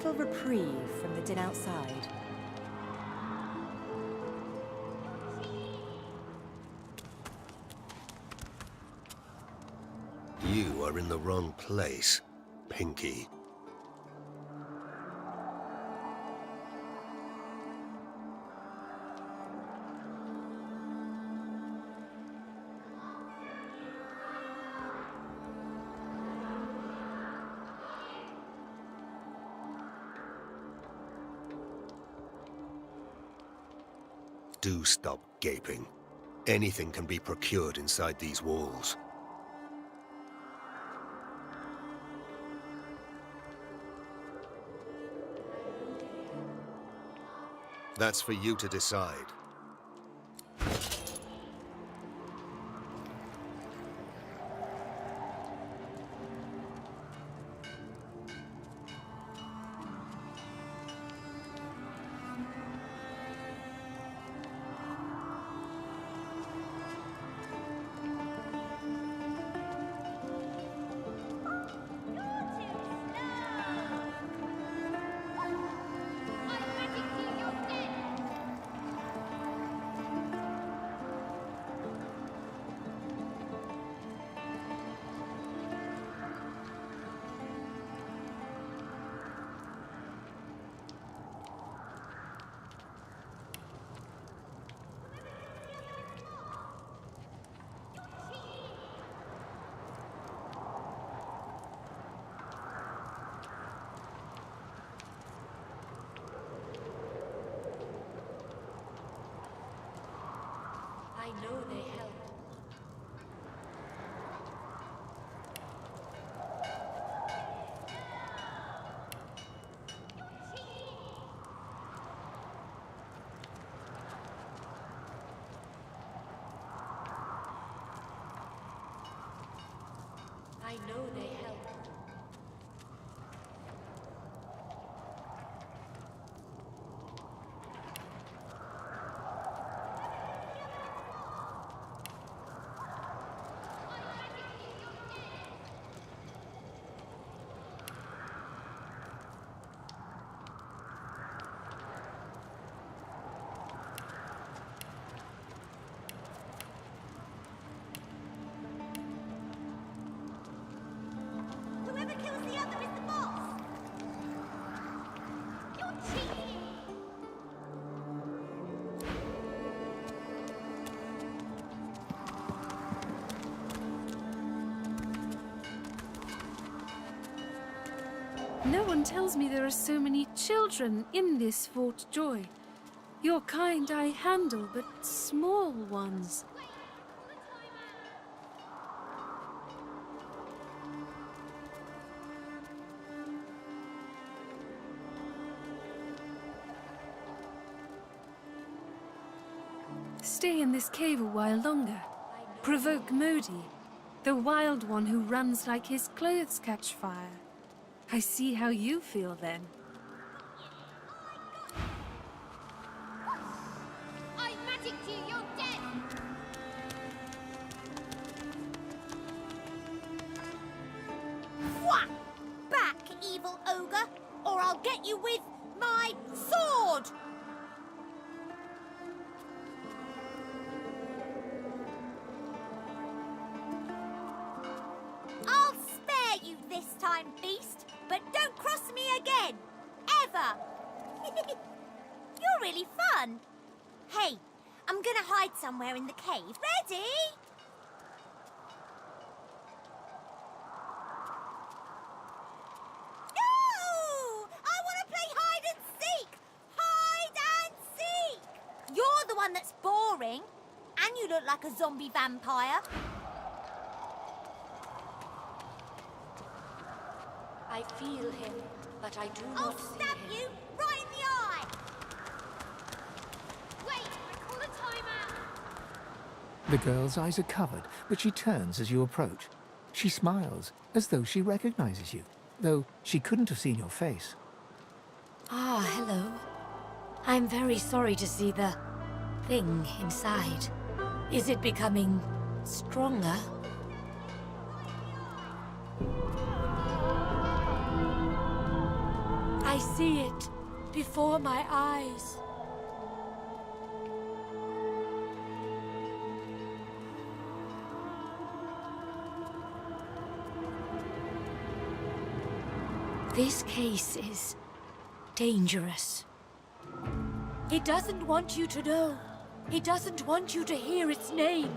little reprieve from the din outside. You are in the wrong place, Pinky. Do stop gaping. Anything can be procured inside these walls. That's for you to decide. I know they help. I know they help. No one tells me there are so many children in this Fort Joy. Your kind I handle, but small ones. Stay in this cave a while longer. Provoke Modi, the wild one who runs like his clothes catch fire. I see how you feel then. I magicked you, you're dead! Whack! Back, evil ogre, or I'll get you with my sword! I'll spare you this time, beast, but don't cross me again, ever! You're really fun. Hey, I'm gonna hide somewhere in the cave. Ready? No! I want to play hide and seek! Hide and seek! You're the one that's boring, and you look like a zombie vampire. I feel him, but I do I'll not see stab him. you right in the eye! Wait, I call a timeout! The girl's eyes are covered, but she turns as you approach. She smiles, as though she recognizes you, though she couldn't have seen your face. Ah, hello. I'm very sorry to see the thing inside. Is it becoming stronger? I see see it before my eyes. This case is dangerous. It doesn't want you to know. It doesn't want you to hear its name.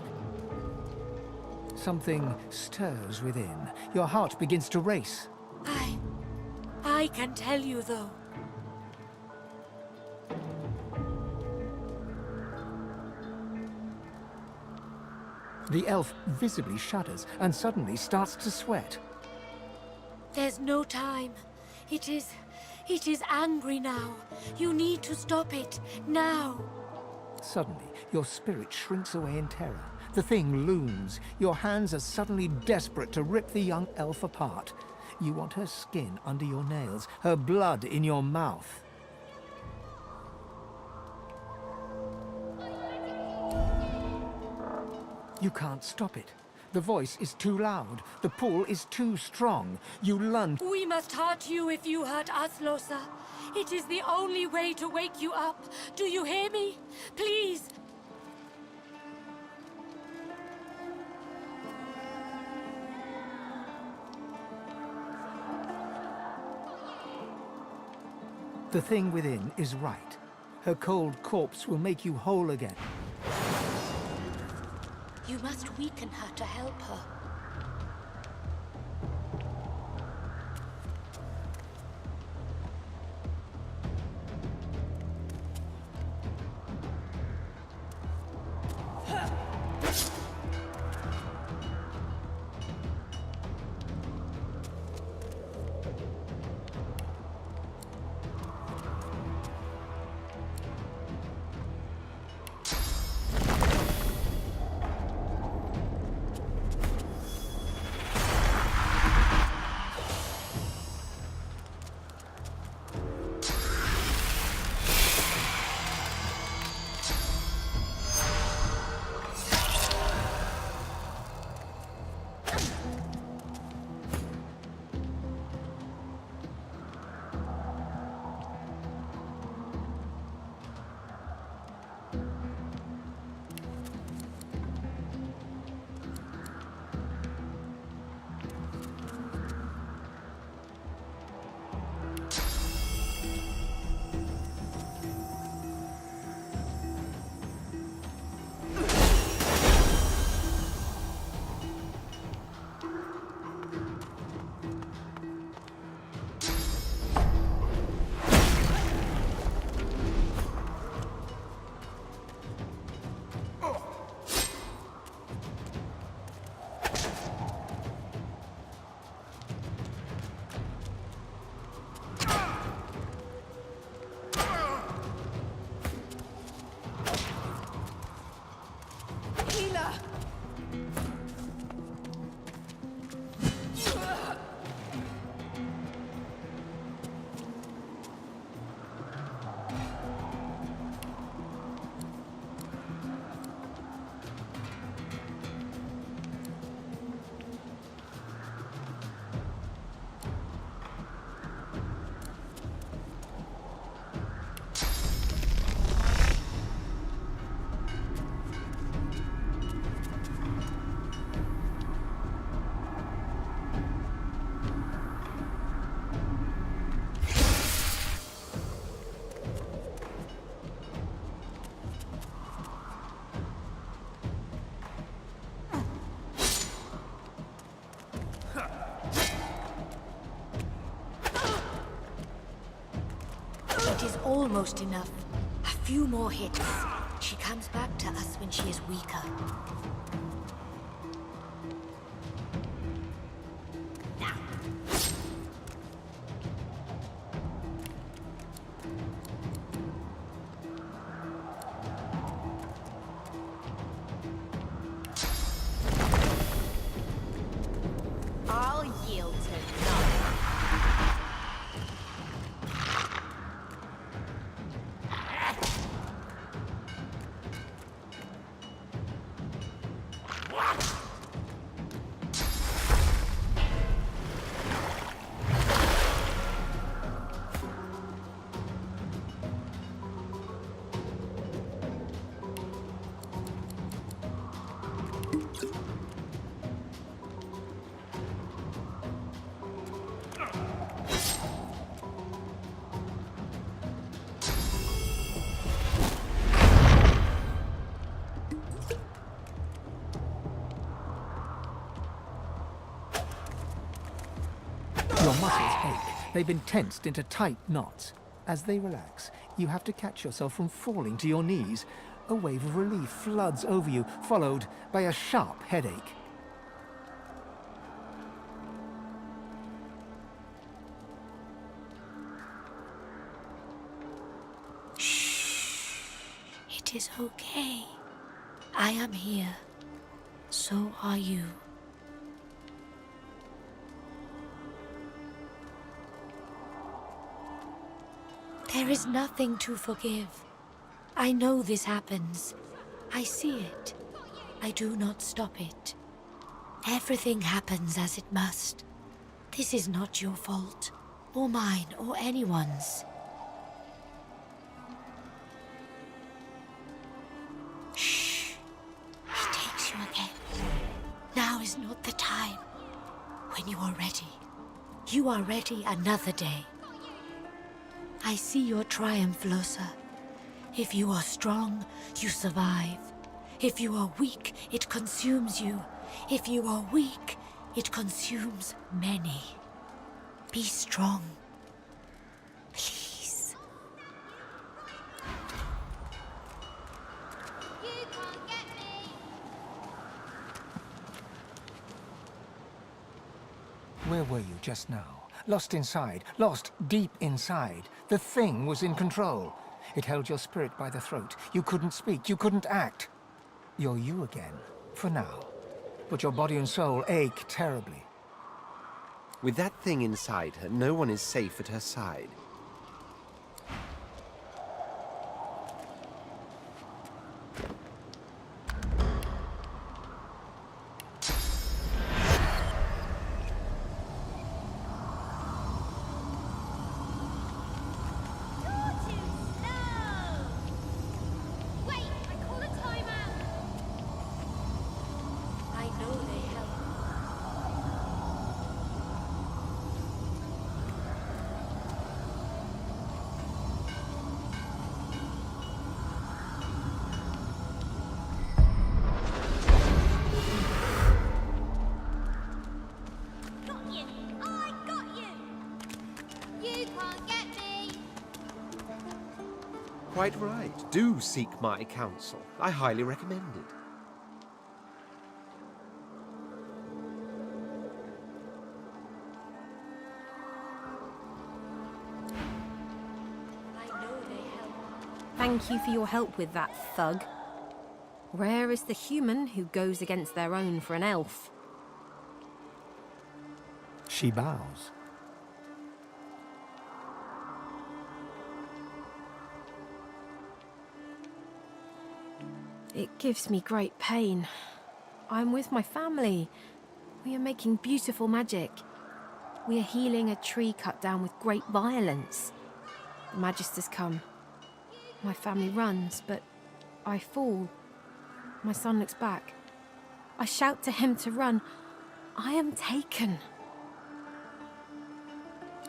Something stirs within. Your heart begins to race. I can tell you, though. The elf visibly shudders and suddenly starts to sweat. There's no time. It is angry now. You need to stop it, now. Suddenly, your spirit shrinks away in terror. The thing looms. Your hands are suddenly desperate to rip the young elf apart. You want her skin under your nails, her blood in your mouth. You can't stop it. The voice is too loud. The pull is too strong. You lunge. We must hurt you if you hurt us, Losa. It is the only way to wake you up. Do you hear me? Please. The thing within is right. Her cold corpse will make you whole again. You must weaken her to help her. It is almost enough. A few more hits. She comes back to us when she is weaker. I'll yield to none. They've been tensed into tight knots. As they relax, you have to catch yourself from falling to your knees. A wave of relief floods over you, followed by a sharp headache. It is okay. I am here. So are you. There is nothing to forgive. I know this happens. I see it. I do not stop it. Everything happens as it must. This is not your fault, or mine, or anyone's. Shh. He takes you again. Now is not the time. When you are ready. You are ready another day. I see your triumph, Losa. If you are strong, you survive. If you are weak, it consumes you. If you are weak, it consumes many. Be strong. Please. You can't get me. Where were you just now? Lost inside, lost deep inside. The thing was in control. It held your spirit by the throat. You couldn't speak, you couldn't act. You're you again, for now. But your body and soul ache terribly. With that thing inside her, no one is safe at her side. Quite right. Do seek my counsel. I highly recommend it. Thank you for your help with that, thug. Rare is the human who goes against their own for an elf. She bows. It gives me great pain. I'm with my family. We are making beautiful magic. We are healing a tree cut down with great violence. The Magisters come. My family runs, but I fall. My son looks back. I shout to him to run. I am taken.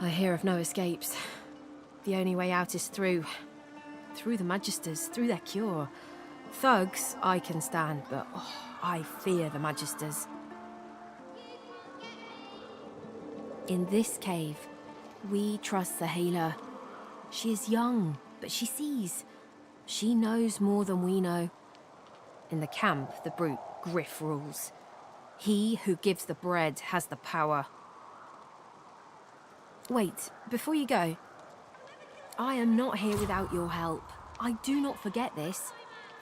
I hear of no escapes. The only way out is through. Through the Magisters, through their cure. Thugs, I can stand, but I fear the Magisters. In this cave, we trust the healer. She is young, but she sees. She knows more than we know. In the camp, the brute Griff rules. He who gives the bread has the power. Wait, before you go, I am not here without your help. I do not forget this.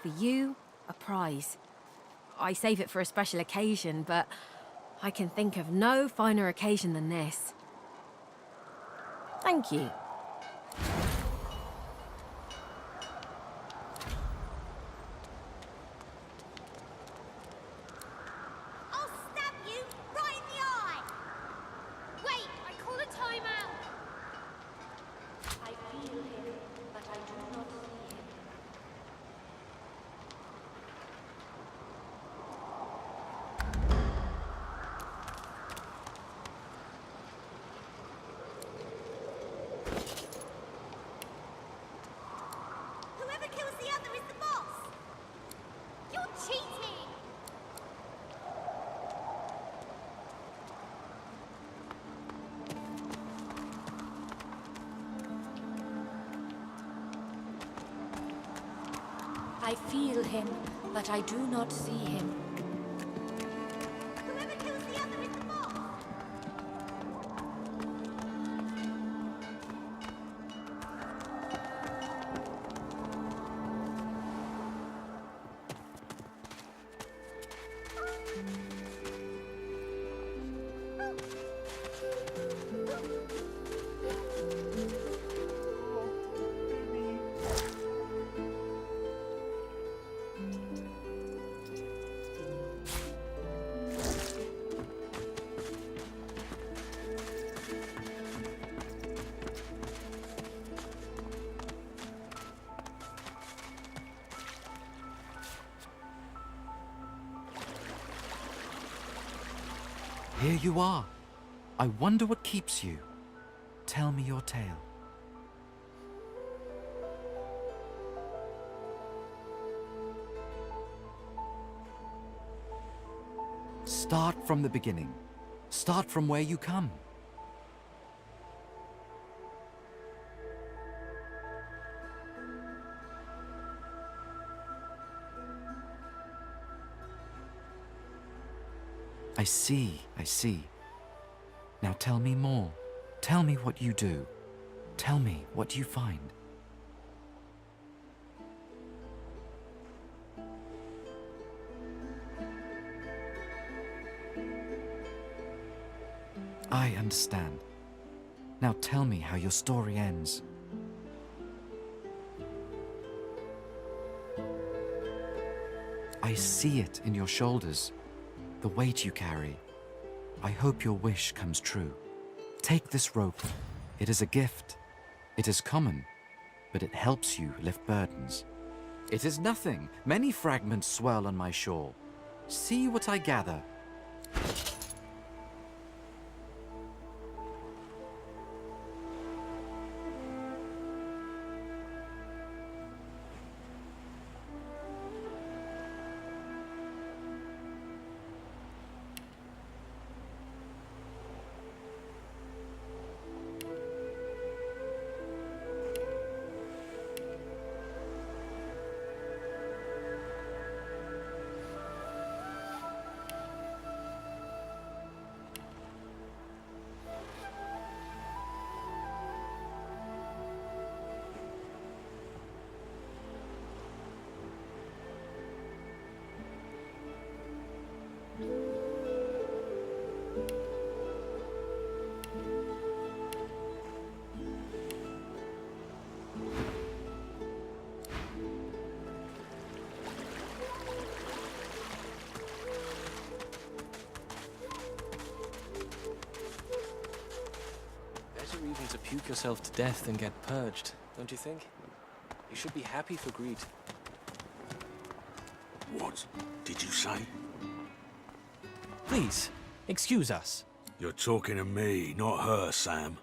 For you, a prize. I save it for a special occasion, but I can think of no finer occasion than this. Thank you. I'll stab you right in the eye! Wait, I call a timeout. I feel him, but I do not see him. I feel him, but I do not see him. Whoever kills the other is the boss. Here you are. I wonder what keeps you. Tell me your tale. Start from the beginning. Start from where you come. I see, I see. Now tell me more. Tell me what you do. Tell me what you find. I understand. Now tell me how your story ends. I see it in your shoulders. The weight you carry. I hope your wish comes true. Take this rope. It is a gift. It is common, but it helps you lift burdens. It is nothing. Many fragments swirl on my shore. See what I gather. Better even to puke yourself to death than get purged, don't you think? You should be happy for greed. What did you say? Please, excuse us. You're talking to me, not her, Sam.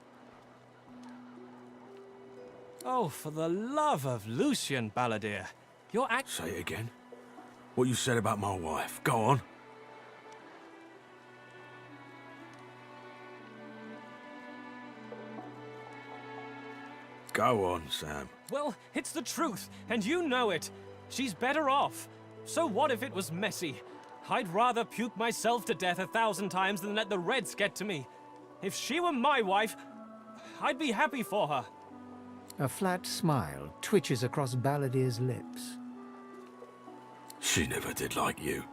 Oh, for the love of Lucian, Balladeer. Your act... Say it again. What you said about my wife. Go on. Go on, Sam. Well, it's the truth, and you know it. She's better off. So what if it was messy? I'd rather puke myself to death 1,000 times than let the Reds get to me. If she were my wife, I'd be happy for her. A flat smile twitches across Balladeer's lips. She never did like you.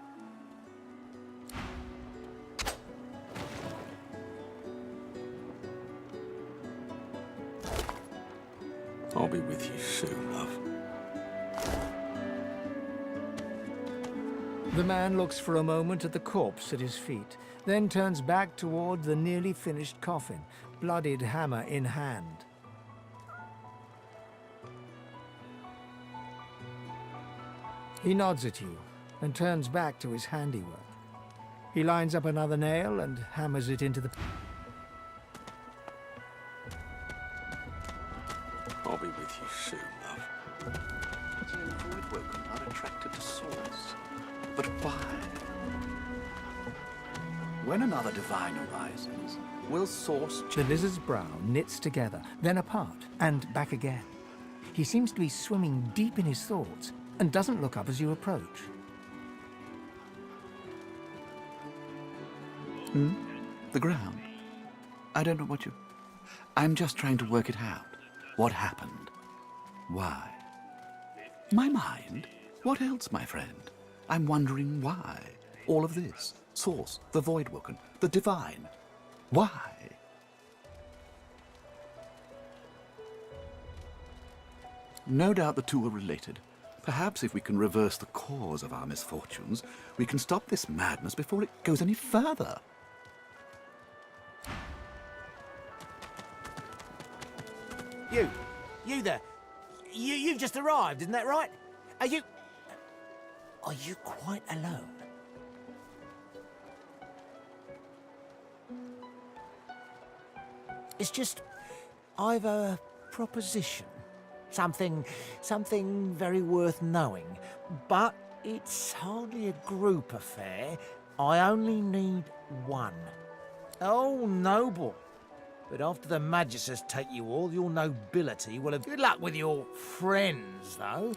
I'll be with you soon, love. The man looks for a moment at the corpse at his feet, then turns back toward the nearly finished coffin, bloodied hammer in hand. He nods at you and turns back to his handiwork. He lines up another nail and hammers it into the... I'll be with you soon, love. The woodworkers are attracted to swords. But why? When another divine arises, will source... The lizard's brow knits together, then apart, and back again. He seems to be swimming deep in his thoughts, and doesn't look up as you approach. The ground. I don't know what you... I'm just trying to work it out. What happened? Why? My mind? What else, my friend? I'm wondering why. All of this. Source, the Voidwoken, the divine. Why? No doubt the two are related. Perhaps if we can reverse the cause of our misfortunes, we can stop this madness before it goes any further. You there. You've just arrived, isn't that right? Are you quite alone? It's just, I've a proposition. Something very worth knowing. But it's hardly a group affair. I only need one. Oh, noble. But after the Magisters take you all, your nobility will have good luck with your friends, though.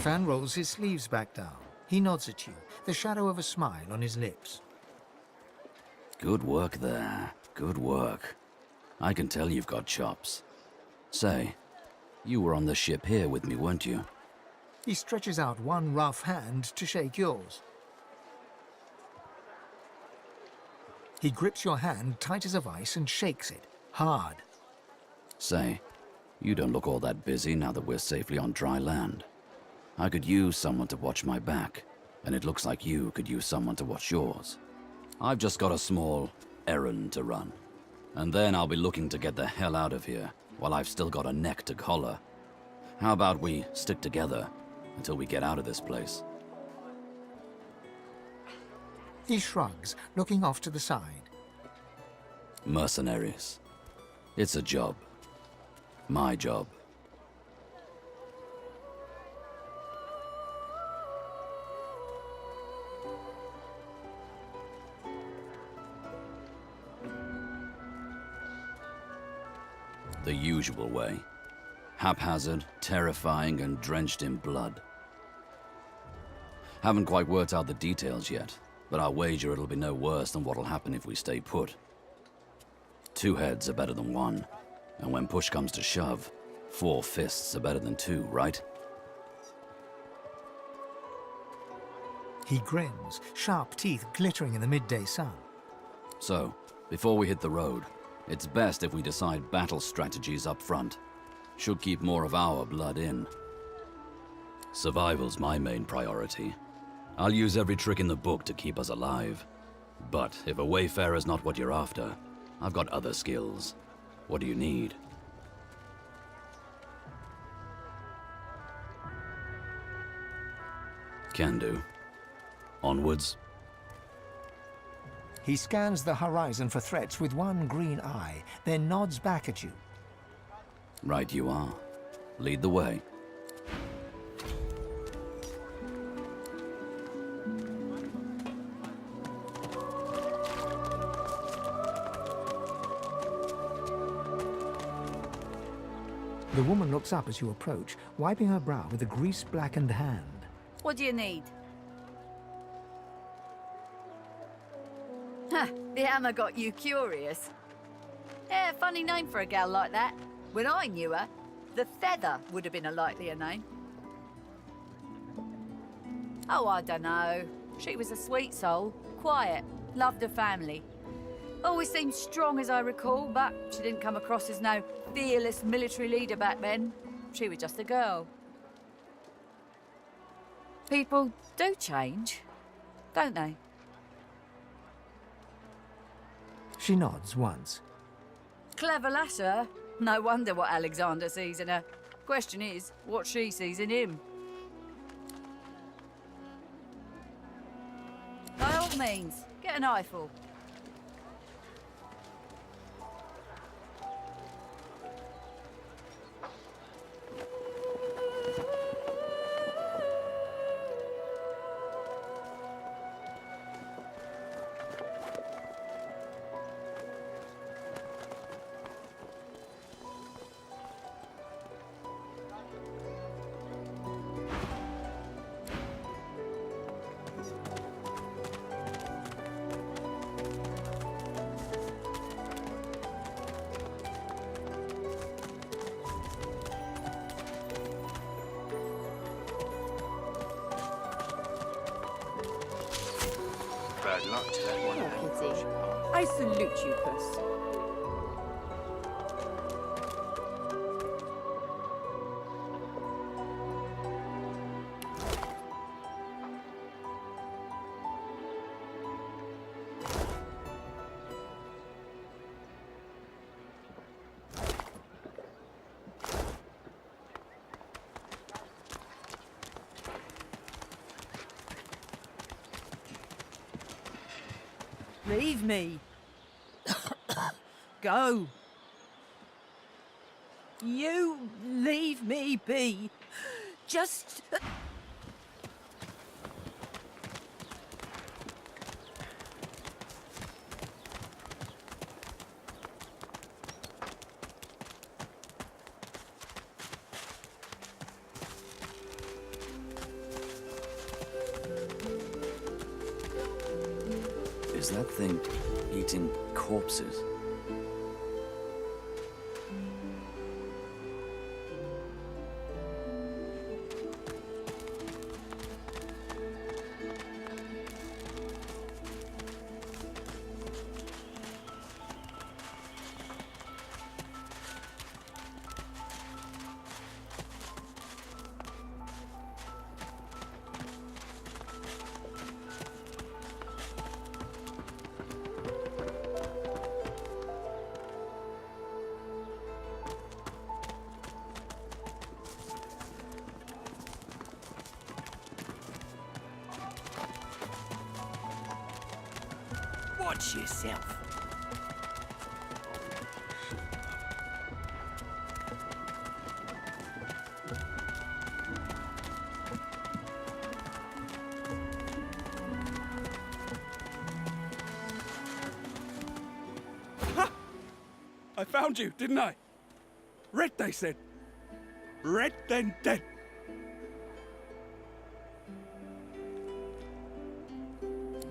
Van rolls his sleeves back down. He nods at you, the shadow of a smile on his lips. Good work there. Good work. I can tell you've got chops. Say, you were on the ship here with me, weren't you? He stretches out one rough hand to shake yours. He grips your hand tight as a vice and shakes it, hard. Say, you don't look all that busy now that we're safely on dry land. I could use someone to watch my back, and it looks like you could use someone to watch yours. I've just got a small errand to run, and then I'll be looking to get the hell out of here while I've still got a neck to collar. How about we stick together until we get out of this place? He shrugs, looking off to the side. Mercenaries. It's a job. My job. The usual way. Haphazard, terrifying, and drenched in blood. Haven't quite worked out the details yet, but I'll wager it'll be no worse than what'll happen if we stay put. 2 heads are better than 1, and when push comes to shove, 4 fists are better than 2, right? He grins, sharp teeth glittering in the midday sun. So, before we hit the road, it's best if we decide battle strategies up front. Should keep more of our blood in. Survival's my main priority. I'll use every trick in the book to keep us alive. But if a wayfarer's not what you're after, I've got other skills. What do you need? Can do. Onwards. He scans the horizon for threats with one green eye, then nods back at you. Right you are. Lead the way. The woman looks up as you approach, wiping her brow with a grease-blackened hand. What do you need? Huh, the hammer got you curious. Yeah, funny name for a gal like that. When I knew her, the Feather would have been a likelier name. Oh, I dunno. She was a sweet soul, quiet, loved her family. Always seemed strong as I recall, but she didn't come across as no fearless military leader back then. She was just a girl. People do change, don't they? She nods once. Clever lass, her. No wonder what Alexander sees in her. Question is, what she sees in him. By all means, get an eyeful. Bad luck to that one. Kitty. I salute you, Puss. Leave me. Go. You leave me be. Just... Is that thing eating corpses? Watch yourself. Ha! I found you, didn't I? Red, they said. Red, then dead.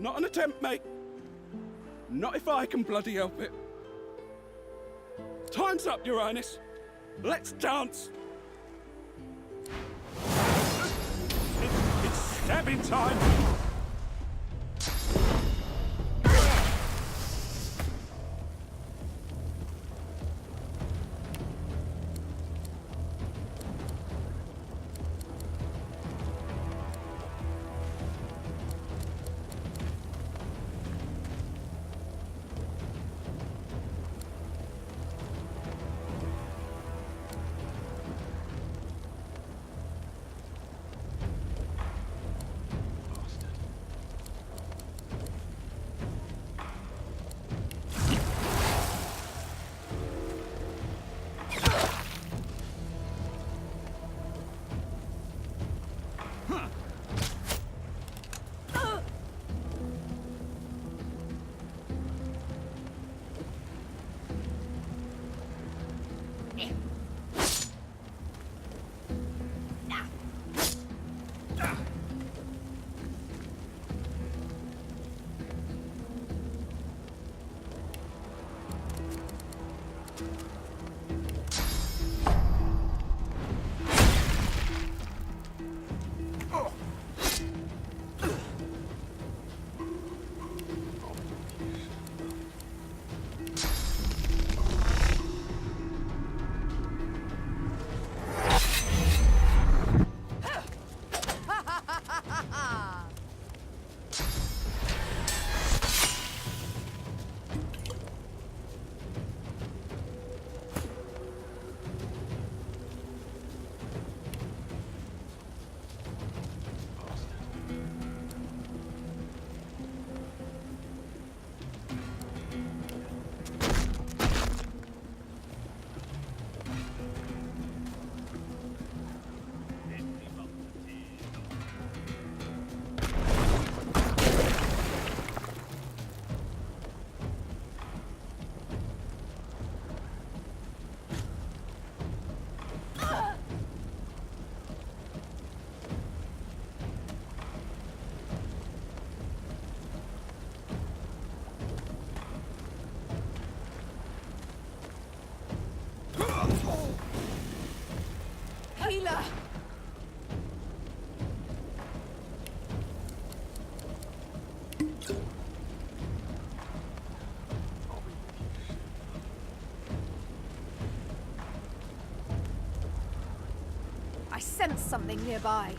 Not an attempt, mate. Not if I can bloody help it. Time's up, Your Highness. Let's dance. It's stabbing time. I sense something nearby.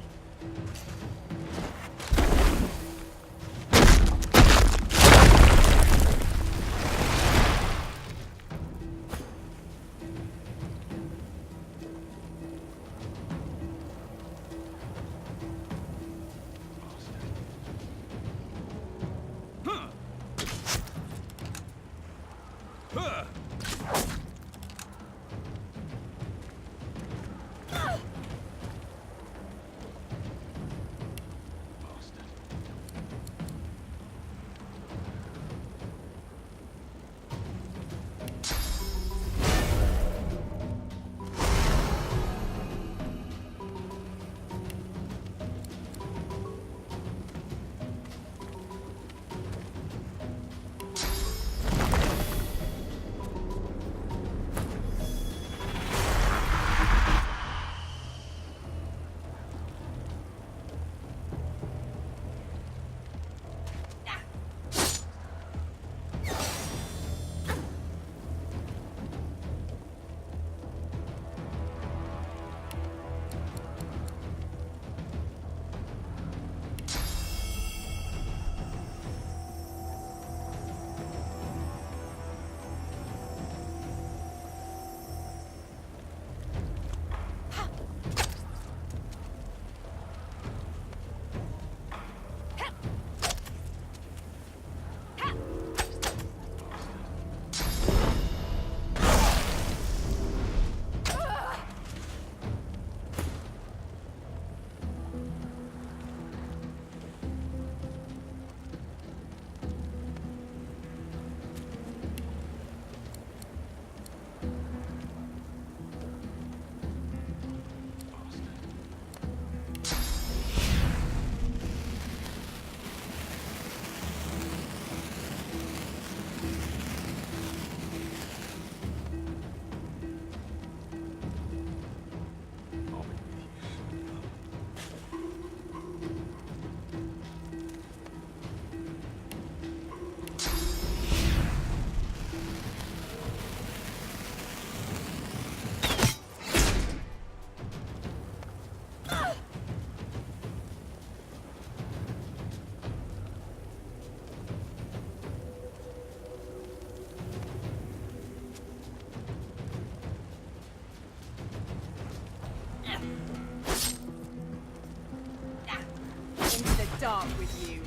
Dark with you.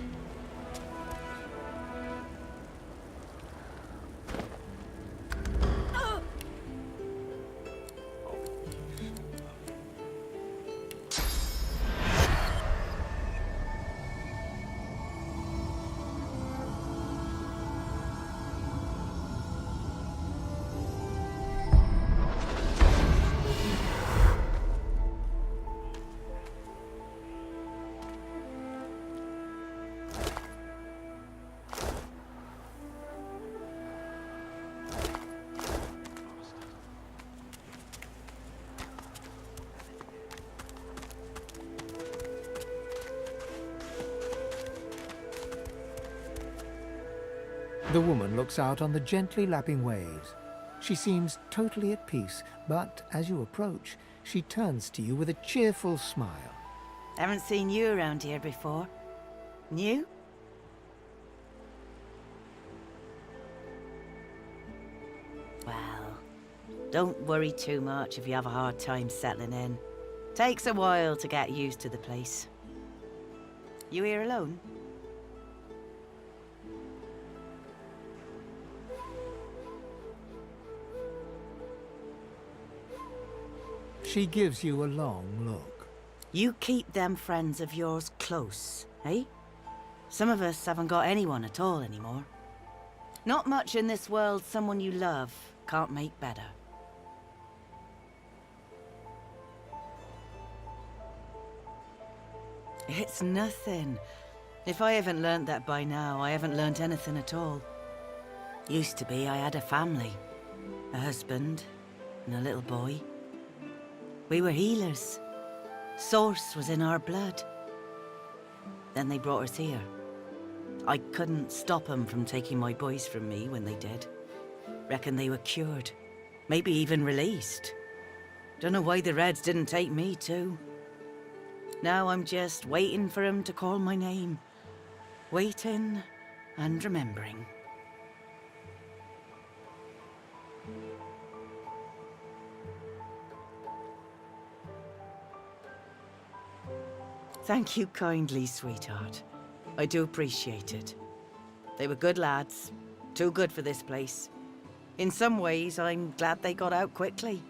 The woman looks out on the gently lapping waves. She seems totally at peace, but as you approach, she turns to you with a cheerful smile. Haven't seen you around here before. New? Well, don't worry too much if you have a hard time settling in. Takes a while to get used to the place. You here alone? She gives you a long look. You keep them friends of yours close, eh? Some of us haven't got anyone at all anymore. Not much in this world someone you love can't make better. It's nothing. If I haven't learnt that by now, I haven't learnt anything at all. Used to be I had a family. A husband and a little boy. We were healers. Source was in our blood. Then they brought us here. I couldn't stop them from taking my boys from me when they did. Reckon they were cured. Maybe even released. Don't know why the Reds didn't take me too. Now I'm just waiting for him to call my name. Waiting and remembering. Thank you kindly, sweetheart. I do appreciate it. They were good lads. Too good for this place. In some ways, I'm glad they got out quickly.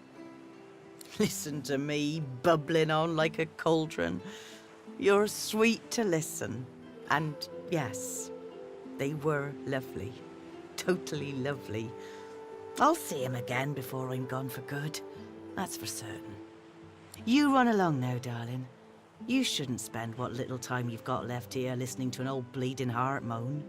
Listen to me, bubbling on like a cauldron. You're sweet to listen. And yes, they were lovely. Totally lovely. I'll see him again before I'm gone for good. That's for certain. You run along now, darling. You shouldn't spend what little time you've got left here listening to an old bleeding heart moan.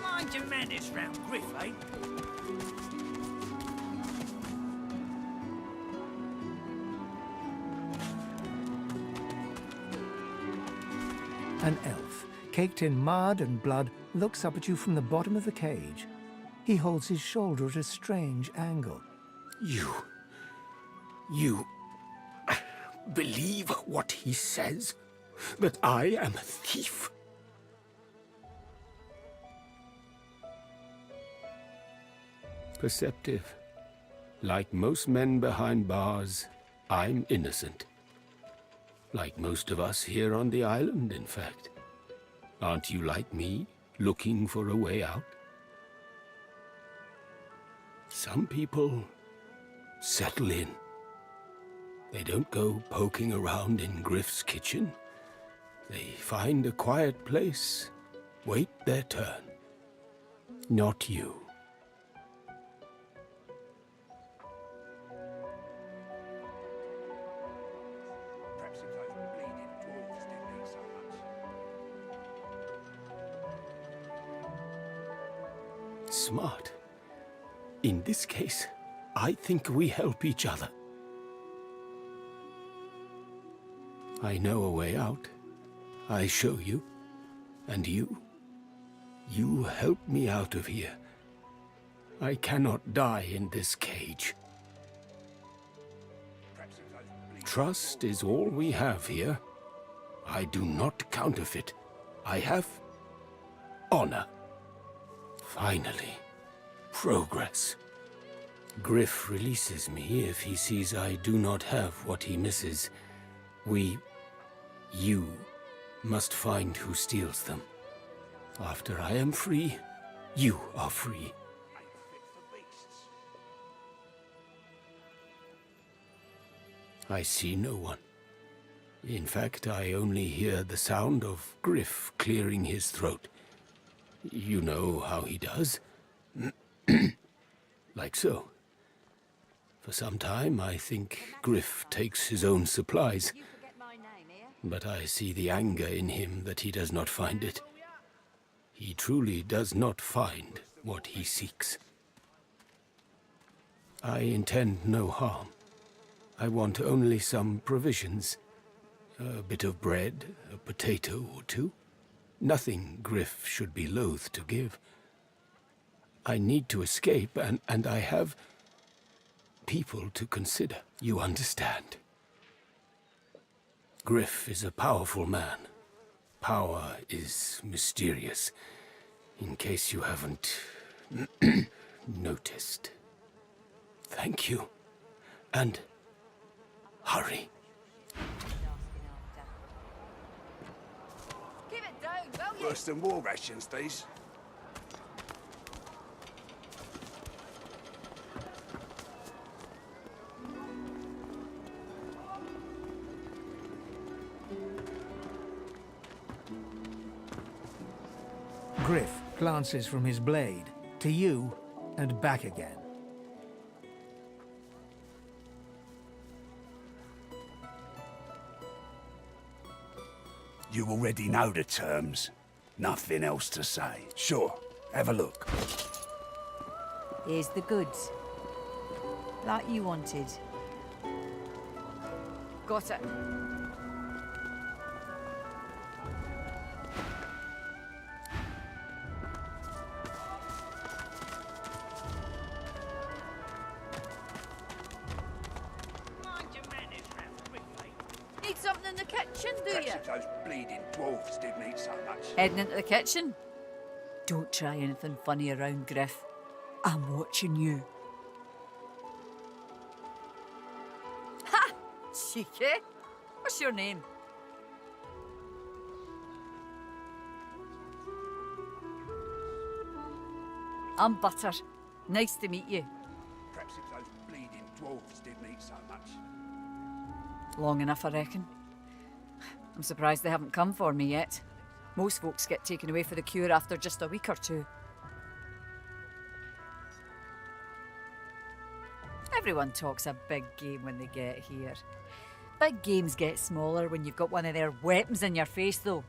Mind your manners round Griff, eh? An elf, caked in mud and blood, looks up at you from the bottom of the cage. He holds his shoulder at a strange angle. You believe what he says? That I am a thief? Perceptive. Like most men behind bars, I'm innocent. Like most of us here on the island, in fact. Aren't you like me, looking for a way out? Some people settle in. They don't go poking around in Griff's kitchen. They find a quiet place, wait their turn. Not you. Perhaps if those bleeding dwarves didn't eat so much. Smart. In this case, I think we help each other. I know a way out. I show you. And you help me out of here. I cannot die in this cage. Trust is all we have here. I do not counterfeit. I have honor. Finally, progress. Griff releases me if he sees I do not have what he misses. You must find who steals them. After I am free, you are free. I see no one. In fact, I only hear the sound of Griff clearing his throat. You know how he does. Like so. For some time, I think Griff takes his own supplies. But I see the anger in him that he does not find it. He truly does not find what he seeks. I intend no harm. I want only some provisions. A bit of bread, a potato or two. Nothing Griff should be loath to give. I need to escape, and I have people to consider. You understand? Griff is a powerful man. Power is mysterious, in case you haven't noticed. Thank you. And hurry. Give it down, will you? Worse than war rations, these. Griff glances from his blade to you and back again. You already know the terms. Nothing else to say. Sure, have a look. Here's the goods. Like you wanted. Got it. Need something in the kitchen, do you? Those bleeding dwarves didn't eat so much. Heading into the kitchen? Don't try anything funny around, Griff. I'm watching you. Ha! Cheeky. What's your name? I'm Butter. Nice to meet you. Perhaps if those bleeding dwarves didn't eat so much. Long enough, I reckon. I'm surprised they haven't come for me yet. Most folks get taken away for the cure after just a week or two. Everyone talks a big game when they get here. Big games get smaller when you've got one of their weapons in your face, though.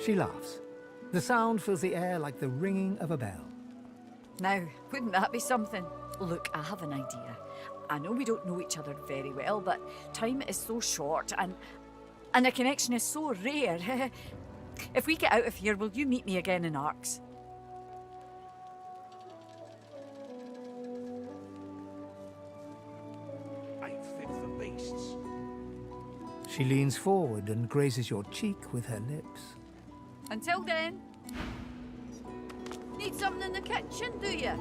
She laughs. The sound fills the air like the ringing of a bell. Now, wouldn't that be something? Look, I have an idea. I know we don't know each other very well, but time is so short and a connection is so rare. If we get out of here, will you meet me again in Arks? Ain't fit for beasts. She leans forward and grazes your cheek with her lips. Until then, need something in the kitchen, do you?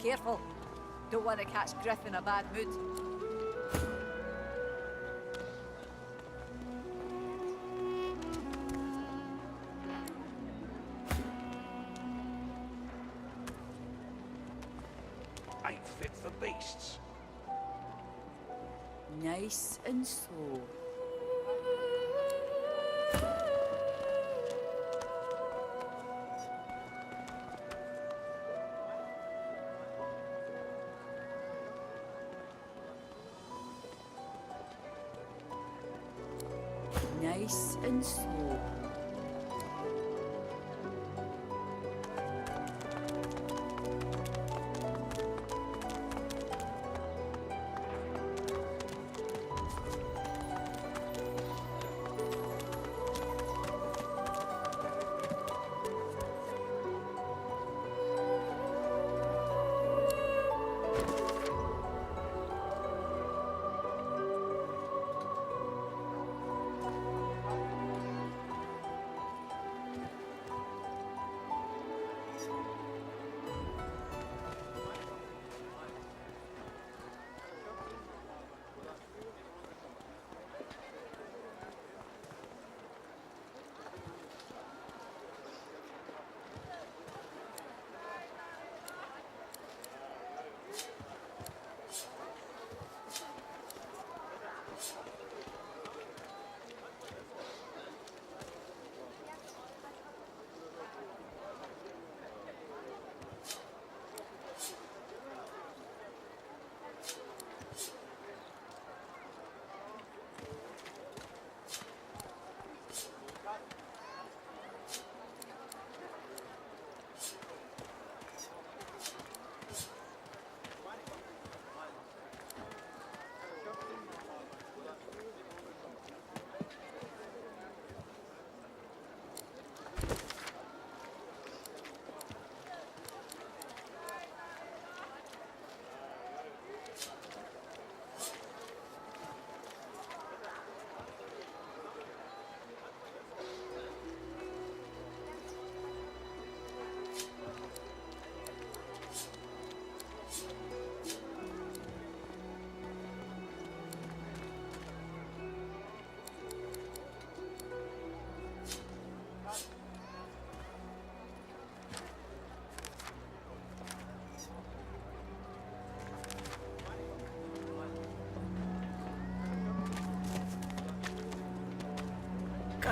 Careful. Don't want to catch Griff in a bad mood. Ain't fit for beasts. Nice and slow. Nice and slow.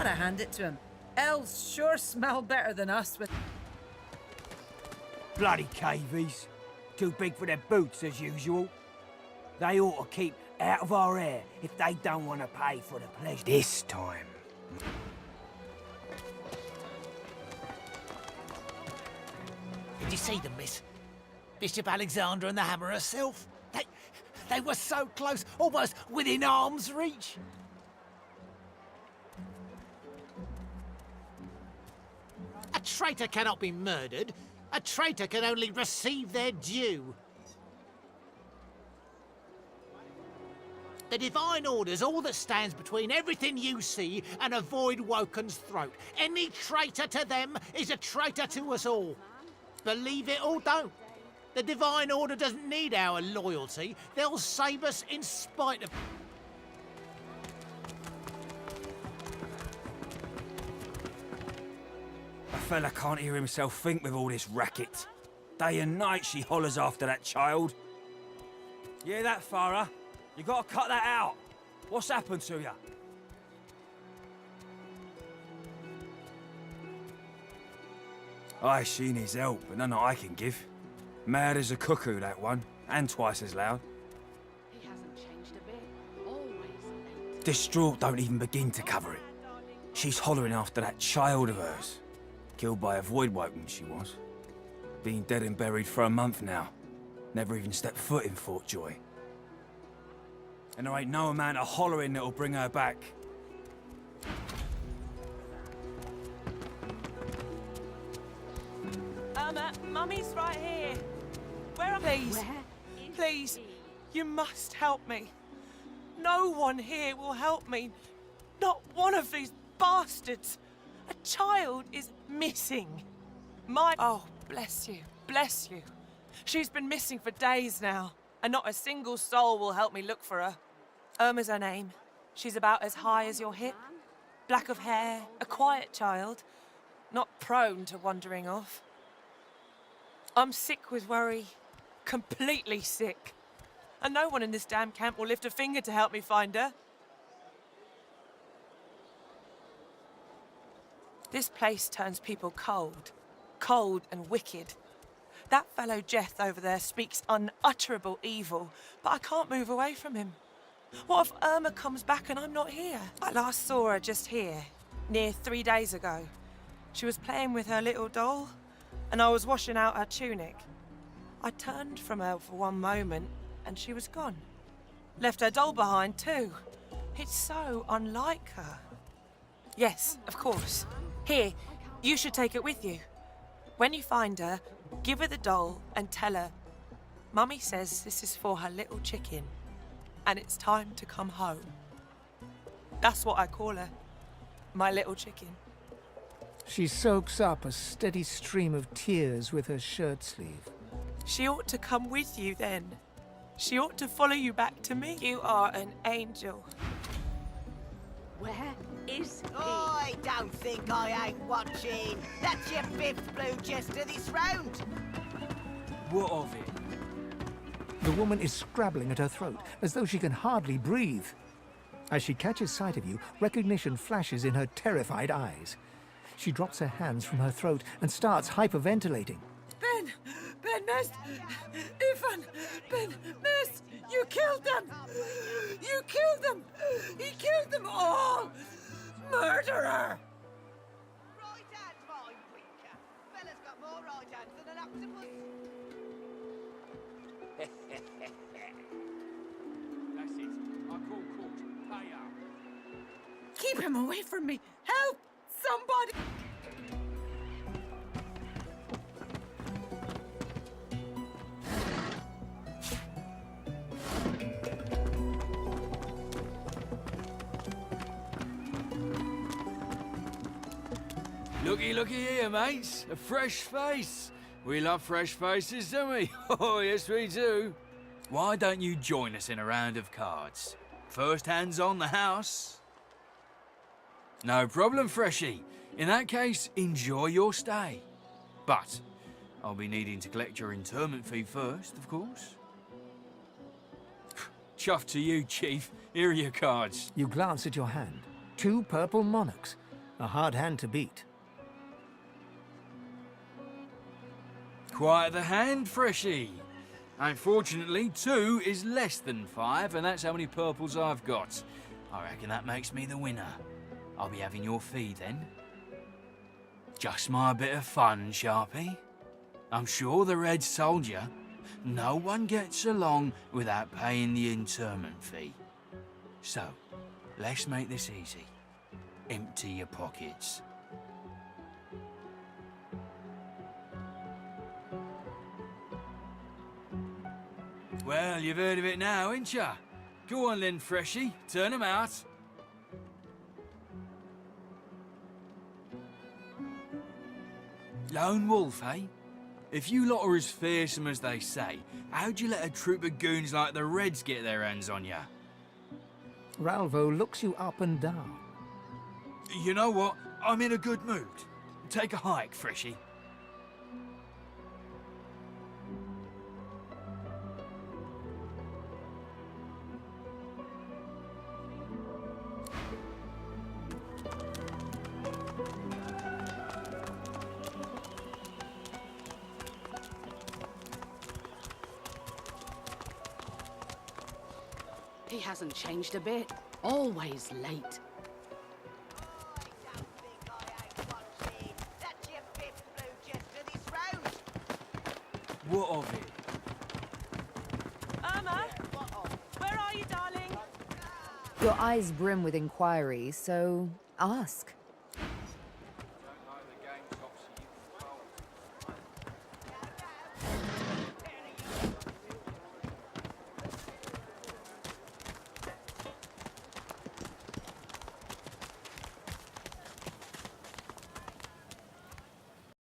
Gotta hand it to him. Elves sure smell better than us with... Bloody cavies. Too big for their boots, as usual. They ought to keep out of our hair if they don't want to pay for the pleasure. This time. Did you see them, miss? Bishop Alexander and the Hammer herself. They were so close, almost within arm's reach. A traitor cannot be murdered. A traitor can only receive their due. The Divine Order's all that stands between everything you see and a void Woken's throat. Any traitor to them is a traitor to us all. Believe it or don't. The Divine Order doesn't need our loyalty. They'll save us in spite of... A fella can't hear himself think with all this racket. Day and night she hollers after that child. You hear that, Farah? You gotta cut that out. What's happened to you? She needs help, but none that I can give. Mad as a cuckoo, that one, and twice as loud. He hasn't changed a bit. Always. Distraught don't even begin to cover it. She's hollering after that child of hers. Killed by a void woken, she was. Been dead and buried for a month now. Never even stepped foot in Fort Joy. And there ain't no amount of hollering that'll bring her back. Mummy's right here. Where are... Please, please, you must help me. No one here will help me. Not one of these bastards. A child is missing. Oh, bless you, bless you. She's been missing for days now, and not a single soul will help me look for her. Irma's her name. She's about as high as your hip. Black of hair, a quiet child, not prone to wandering off. I'm sick with worry, completely sick. And no one in this damn camp will lift a finger to help me find her. This place turns people cold. Cold and wicked. That fellow Jeth over there speaks unutterable evil, but I can't move away from him. What if Irma comes back and I'm not here? I last saw her just here, near 3 days ago. She was playing with her little doll, and I was washing out her tunic. I turned from her for one moment, and she was gone. Left her doll behind, too. It's so unlike her. Yes, of course. Here, you should take it with you. When you find her, give her the doll and tell her, Mummy says this is for her little chicken, and it's time to come home. That's what I call her. My little chicken. She soaks up a steady stream of tears with her shirt sleeve. She ought to come with you then. She ought to follow you back to me. You are an angel. Where is he? I don't think I ain't watching. That's your 5th blue jester this round. What of it? The woman is scrabbling at her throat, as though she can hardly breathe. As she catches sight of you, recognition flashes in her terrified eyes. She drops her hands from her throat and starts hyperventilating. Ben, miss! Ethan! Ben, miss! You killed them! You killed them! He killed them all! Murderer! Right hand, my winker. Fella's got more right hands than an octopus. That's it. I call court. Pay up. Keep him away from me! Help! Somebody! Looky here, mates. A fresh face. We love fresh faces, don't we? Oh, yes, we do. Why don't you join us in a round of cards? First hands on the house. No problem, Freshie. In that case, enjoy your stay. But I'll be needing to collect your interment fee first, of course. Chuff to you, Chief. Here are your cards. You glance at your hand. 2 purple monarchs. A hard hand to beat. Quite the hand, Freshie. Unfortunately, 2 is less than 5, and that's how many purples I've got. I reckon that makes me the winner. I'll be having your fee then. Just my bit of fun, Sharpie. I'm sure the Reds told you, no one gets along without paying the interment fee. So, let's make this easy. Empty your pockets. Well, you've heard of it now, ain't ya? Go on then, Freshie. Turn 'em out. Lone wolf, eh? If you lot are as fearsome as they say, how'd you let a troop of goons like the Reds get their hands on ya? Ralvo looks you up and down. You know what? I'm in a good mood. Take a hike, Freshie. He hasn't changed a bit. Always late. What of it? Irma? Where are you, darling? Your eyes brim with inquiry, so ask.